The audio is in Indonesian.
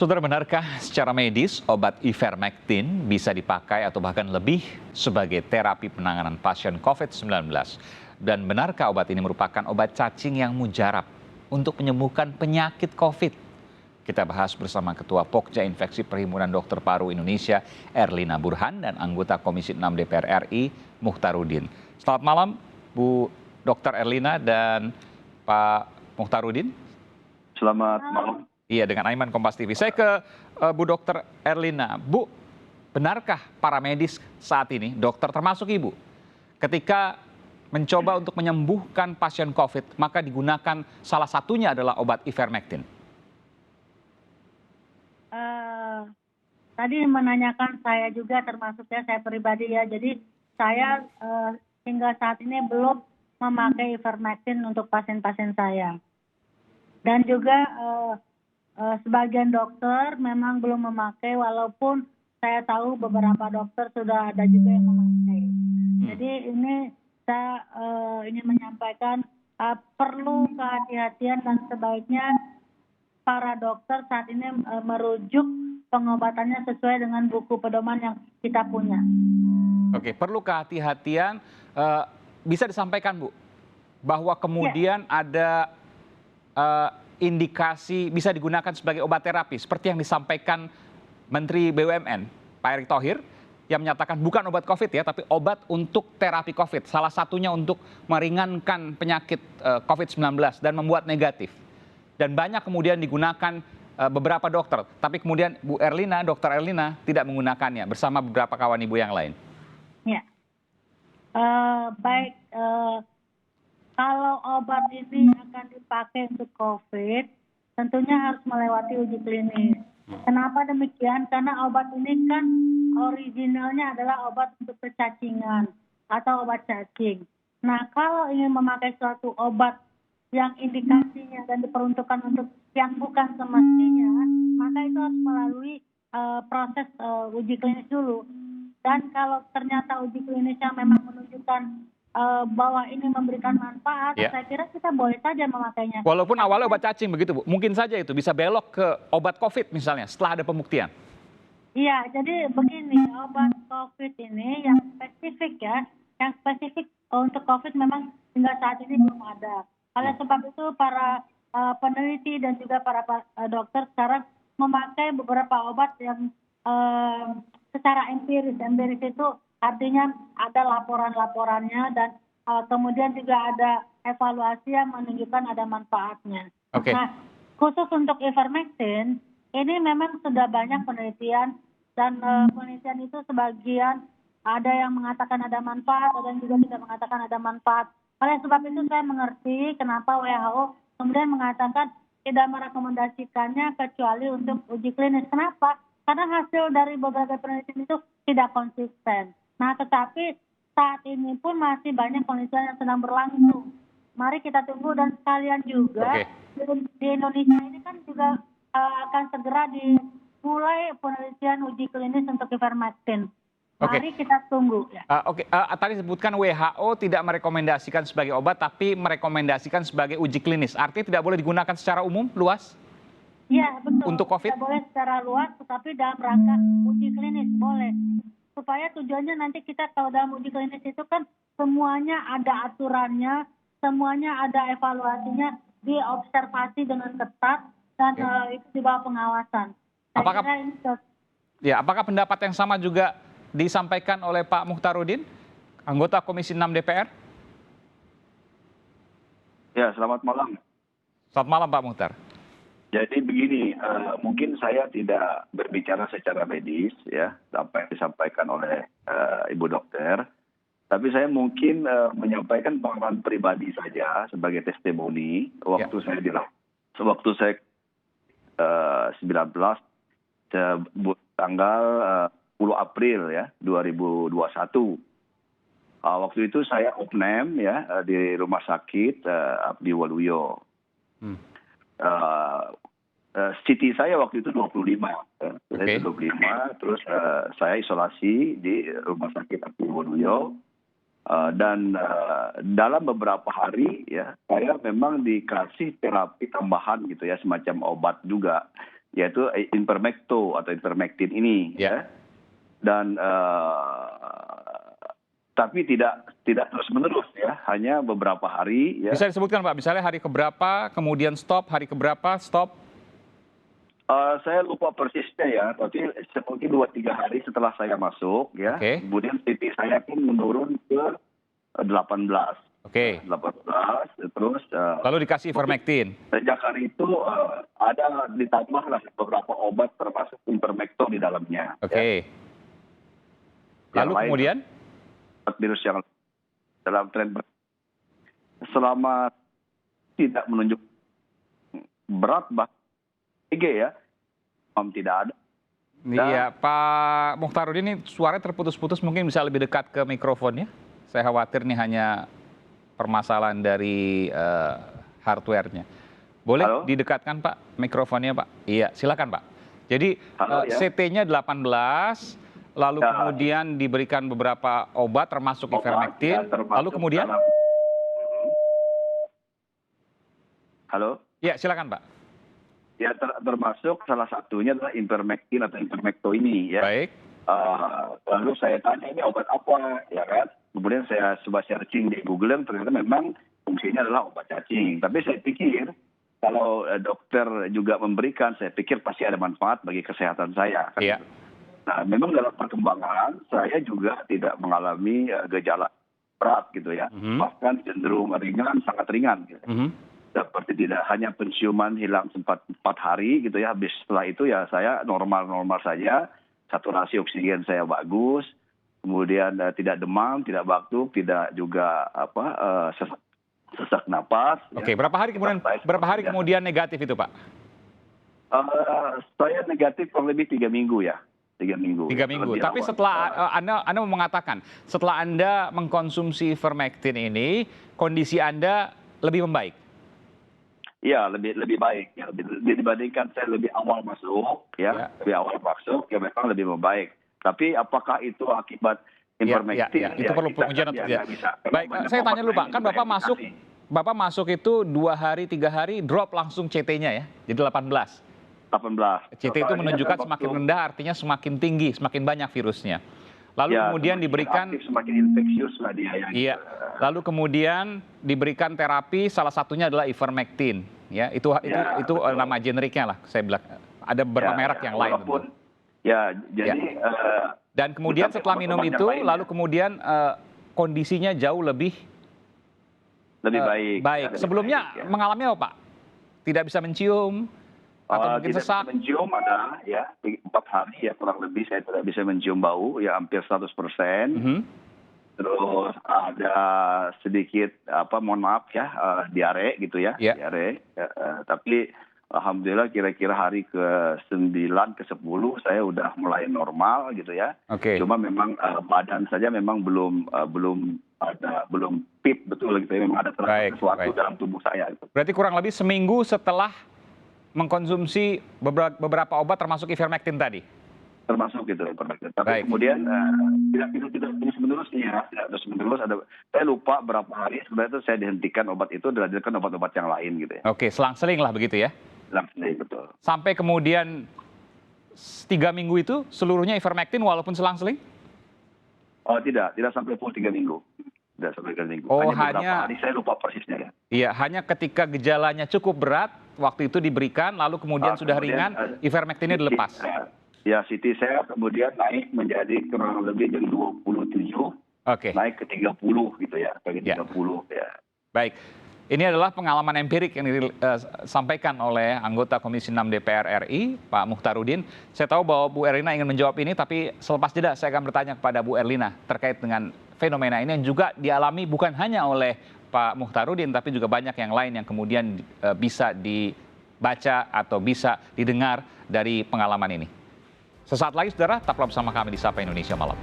Saudara, benarkah secara medis obat ivermectin bisa dipakai atau bahkan lebih sebagai terapi penanganan pasien COVID-19? Dan benarkah obat ini merupakan obat cacing yang mujarab untuk menyembuhkan penyakit COVID? Kita bahas bersama Ketua Pokja Infeksi Perhimpunan Dokter Paru Indonesia, Erlina Burhan, dan anggota Komisi 6 DPR RI, Muhtarudin. Selamat malam, Bu Dr. Erlina dan Pak Muhtarudin. Selamat malam. Iya, dengan Aiman, Kompas TV. Saya ke Bu Dr. Erlina. Bu, benarkah para medis saat ini, dokter termasuk Ibu, ketika mencoba untuk menyembuhkan pasien COVID, maka digunakan salah satunya adalah obat ivermectin? Tadi menanyakan saya juga, termasuk saya pribadi ya. Jadi saya hingga saat ini belum memakai ivermectin untuk pasien-pasien saya. Dan juga sebagian dokter memang belum memakai, walaupun saya tahu beberapa dokter sudah ada juga yang memakai. Jadi ini saya ingin menyampaikan perlu kehati-hatian dan sebaiknya para dokter saat ini merujuk pengobatannya sesuai dengan buku pedoman yang kita punya. Oke, perlu kehati-hatian. Bisa disampaikan, Bu, bahwa kemudian ada indikasi bisa digunakan sebagai obat terapi seperti yang disampaikan Menteri BUMN Pak Erick Thohir, yang menyatakan bukan obat COVID ya, tapi obat untuk terapi COVID, salah satunya untuk meringankan penyakit COVID-19 dan membuat negatif. Dan banyak kemudian digunakan beberapa dokter, tapi kemudian Bu Erlina, Dr. Erlina tidak menggunakannya bersama beberapa kawan Ibu yang lain. Ya, baik. Kalau obat ini akan dipakai untuk COVID, tentunya harus melewati uji klinis. Kenapa demikian? Karena obat ini kan originalnya adalah obat untuk kecacingan atau obat cacing. Nah, kalau ingin memakai suatu obat yang indikasinya dan diperuntukkan untuk yang bukan semestinya, maka itu harus melalui proses uji klinis dulu. Dan kalau ternyata uji klinisnya memang menunjukkan bahwa ini memberikan manfaat, saya kira kita boleh saja memakainya. Walaupun awalnya obat cacing begitu, Bu, mungkin saja itu bisa belok ke obat COVID misalnya setelah ada pembuktian. Iya, jadi begini, obat COVID ini yang spesifik ya, yang spesifik untuk COVID memang hingga saat ini belum ada. Oleh sebab itu para peneliti dan juga para dokter sekarang memakai beberapa obat yang secara empiris. Empiris itu artinya ada laporan-laporannya dan kemudian juga ada evaluasi yang menunjukkan ada manfaatnya. Okay. Nah, khusus untuk ivermectin, ini memang sudah banyak penelitian dan penelitian itu sebagian ada yang mengatakan ada manfaat, ada yang juga tidak mengatakan ada manfaat. Oleh sebab itu saya mengerti kenapa WHO kemudian mengatakan tidak merekomendasikannya kecuali untuk uji klinis. Kenapa? Karena hasil dari beberapa penelitian itu tidak konsisten. Nah, tetapi saat ini pun masih banyak penelitian yang sedang berlangsung. Mari kita tunggu, dan sekalian juga di Indonesia ini kan juga akan segera dimulai penelitian uji klinis untuk ivermectin. Mari kita tunggu. Ya. Tadi disebutkan WHO tidak merekomendasikan sebagai obat, tapi merekomendasikan sebagai uji klinis. Artinya tidak boleh digunakan secara umum, luas? Iya, betul. Untuk COVID? Tidak boleh secara luas, tetapi dalam rangka uji klinis boleh. Supaya tujuannya nanti kita tahu dalam uji klinis itu kan semuanya ada aturannya, semuanya ada evaluasinya, diobservasi dengan ketat, dan itu di bawah pengawasan. Apakah pendapat yang sama juga disampaikan oleh Pak Muhtarudin, anggota Komisi 6 DPR? Ya, selamat malam. Selamat malam, Pak Muhtar. Jadi begini, mungkin saya tidak berbicara secara medis ya, apa yang disampaikan oleh Ibu Dokter, tapi saya mungkin menyampaikan pengalaman pribadi saja sebagai testimoni waktu saya waktu saya 19 tanggal 10 April ya 2021. Waktu itu saya opname ya di rumah sakit Abdi Waluyo. CT saya waktu itu 25. Saya 25, terus saya isolasi di rumah sakit Abdi Waluyo. Dan dalam beberapa hari ya saya memang dikasih terapi tambahan gitu ya, semacam obat juga. yaitu Ivermectin atau Ivermectin ini, ya. Dan tapi tidak terus-menerus, ya, hanya beberapa hari. Ya. Bisa disebutkan Pak, misalnya hari keberapa, kemudian stop, hari keberapa, stop? Saya lupa persisnya, ya, tapi mungkin 2-3 hari setelah saya masuk, ya. Oke. Kemudian CT saya pun menurun ke 18. Oke. 18, terus Lalu dikasih Ivermectin. sejak hari itu ada ditambahlah beberapa obat termasuk Ivermectin di dalamnya. Oke. Ya. Lalu Yang lain, kemudian? virus yang dalam tren selama tidak menunjuk berat bahkan TG, ya, tidak ada. Iya, Pak Mukhtarudin, ini suaranya terputus-putus, mungkin bisa lebih dekat ke mikrofonnya. Saya khawatir nih hanya permasalahan dari hardware-nya. Boleh Halo? didekatkan Pak mikrofonnya Pak? Iya, silakan Pak. Jadi Halo, ya. CT-nya 18, lalu Ya. kemudian diberikan beberapa obat termasuk Ivermectin, termasuk lalu kemudian? Halo? Iya, silakan Pak. Ya, termasuk salah satunya adalah Ivermectin atau Ivermectin ini, ya. Baik. Lalu saya tanya ini obat apa, ya kan? Kemudian saya coba searching di Google, ternyata memang fungsinya adalah obat cacing. Tapi saya pikir kalau dokter juga memberikan, saya pikir pasti ada manfaat bagi kesehatan saya. Kan? Iya. Nah, memang dalam perkembangan saya juga tidak mengalami gejala berat gitu, ya. Bahkan cenderung ringan, sangat ringan. Gitu. Seperti tidak hanya penciuman hilang sempat 4 hari gitu, ya. Habis setelah itu ya saya normal-normal saja. Saturasi oksigen saya bagus, kemudian tidak demam, tidak batuk, tidak juga sesak napas. Oke, Ya. berapa hari kemudian negatif itu Pak? Saya negatif kurang lebih 3 minggu, ya. 3 minggu. 3 minggu. Lebih Tapi awal. setelah Anda mau mengatakan, setelah Anda mengkonsumsi Ivermectin ini, kondisi Anda lebih membaik? Iya, lebih baik. Ya. Dibandingkan saya lebih awal masuk, ya. Lebih awal masuk, ya memang lebih membaik. Tapi apakah itu akibat Ivermectin? Itu perlu pengujian atau tidak? Baik, saya tanya dulu Pak, kan Bapak masuk itu 2 hari, 3 hari, drop langsung CT-nya, ya, jadi 18. 18. CT itu menunjukkan semakin rendah, artinya semakin tinggi, semakin banyak virusnya. Lalu ya, kemudian semakin diberikan, aktif, semakin infeksius lah dia. Ya, iya. Lalu kemudian diberikan terapi, salah satunya adalah Ivermectin, ya. Itu betul. nama generiknya lah, saya bilang. Ada beberapa merek yang lain. Walaupun, ya, jadi. Dan kemudian setelah minum itu, lalu kemudian kondisinya jauh lebih baik. Baik. Sebelumnya mengalami apa Pak? Tidak bisa mencium? Atau mungkin tidak sesak? bisa mencium ada, ya, 4 hari ya kurang lebih saya tidak bisa mencium bau, ya hampir 100%. Terus ada sedikit mohon maaf ya, diare gitu ya, diare. Tapi alhamdulillah kira-kira hari ke-9 ke-10 saya udah mulai normal gitu ya. Cuma memang badan saja memang belum fit betul gitu ya, memang ada sesuatu dalam tubuh saya. Gitu. Berarti kurang lebih seminggu setelah mengkonsumsi beberapa obat termasuk Ivermectin tadi? Termasuk gitu Ivermectin. Tapi kemudian tidak terus-menerus ya, tidak terus-menerus saya lupa berapa hari sebenarnya itu saya dihentikan obat itu, dilanjutkan obat-obat yang lain gitu ya. Oke, selang-seling lah begitu ya? Selang-seling, betul. Sampai kemudian 3 minggu itu seluruhnya Ivermectin walaupun selang-seling? Oh tidak sampai full 3 minggu. Tidak sampai 3 minggu. Oh, hanya beberapa hari, saya lupa persisnya ya. Iya, hanya ketika gejalanya cukup berat, waktu itu diberikan, lalu kemudian sudah ringan, Ivermectinnya dilepas. Ya, CT saya kemudian naik menjadi kurang lebih dari 27, naik ke 30 gitu ya, ke 30 ya. Baik, ini adalah pengalaman empirik yang disampaikan oleh anggota Komisi 6 DPR RI, Pak Mukhtarudin. Saya tahu bahwa Bu Erlina ingin menjawab ini, tapi selepas jeda saya akan bertanya kepada Bu Erlina terkait dengan fenomena ini yang juga dialami bukan hanya oleh Pak Mukhtarudin, tapi juga banyak yang lain yang kemudian bisa dibaca atau bisa didengar dari pengalaman ini. Sesaat lagi, saudara, tetaplah bersama kami di Sapa Indonesia Malam.